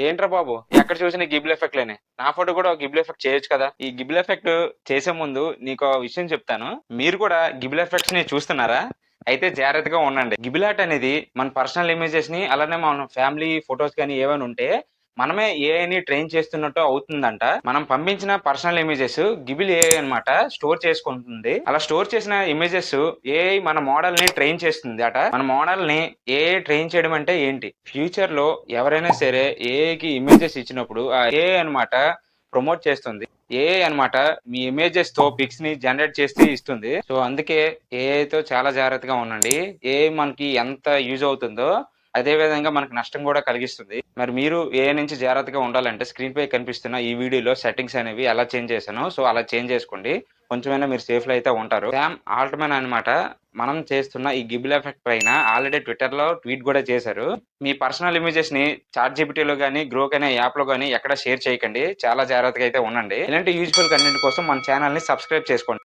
ఏంట్రా బాబు ఎక్కడ చూసినా గిబిల్ ఎఫెక్ట్ లేనే నా ఫోటో కూడా గిబిల్ ఎఫెక్ట్ చేయొచ్చు కదా. ఈ గిబిల్ ఎఫెక్ట్ చేసే ముందు నీకు ఒక విషయం చెప్తాను. మీరు కూడా గిబిల్ ఎఫెక్ట్స్ ని చూస్తున్నారా? అయితే జాగ్రత్తగా ఉండండి. గిబిల్ ఆర్ట్ అనేది మన పర్సనల్ ఇమేజెస్ ని అలానే మన ఫ్యామిలీ ఫొటోస్ కానీ ఏమైనా ఉంటే మనమే ఏఐని ట్రైన్ చేస్తున్నట్టు అవుతుందంట. మనం పంపించిన పర్సనల్ ఇమేజెస్ గిబిల్ ఏఐ అన్నమాట స్టోర్ చేసుకుంటుంది. అలా స్టోర్ చేసిన ఇమేజెస్ ఏఐ మన మోడల్ ని ట్రైన్ చేస్తుంది అట. మన మోడల్ ని ఏఐ ట్రైన్ చేయడం అంటే ఏంటి? ఫ్యూచర్ లో ఎవరైనా సరే ఏఐకి ఇమేజెస్ ఇచ్చినప్పుడు ఆ ఏఐ అన్నమాట ప్రమోట్ చేస్తుంది. ఏఐ అన్నమాట మీ ఇమేజెస్ తో పిక్స్ ని జనరేట్ చేసి ఇస్తుంది. సో అందుకే ఏఐ తో చాలా జాగ్రత్తగా ఉండండి. ఏఐ మనకి ఎంత యూజ్ అవుతుందో అదే విధంగా మనకు నష్టం కూడా కలిగిస్తుంది. మరి మీరు ఏఐ నుంచి జాగ్రత్తగా ఉండాలంటే స్క్రీన్ పై కనిపిస్తున్న ఈ వీడియోలో సెట్టింగ్స్ అనేవి ఎలా చేంజ్ చేశానో సో అలా చేంజ్ చేసుకోండి. కొంచెమైనా మీరు సేఫ్ లో అయితే ఉంటారు. శామ్ ఆల్ట్మన్ అన్నమాట మనం చేస్తున్న ఈ గిబిల్ ఎఫెక్ట్ పైన ఆల్రెడీ ట్విట్టర్ లో ట్వీట్ కూడా చేశారు. మీ పర్సనల్ ఇమేజెస్ ని చాట్ జీపీటీలో గానీ గ్రోక్ అనే యాప్ లో గానీ ఎక్కడ షేర్ చేయకండి. చాలా జాగ్రత్తగా అయితే ఉండండి. ఇలాంటి యూజ్ఫుల్ కంటెంట్ కోసం మన ఛానల్ ని సబ్స్క్రైబ్ చేసుకోండి.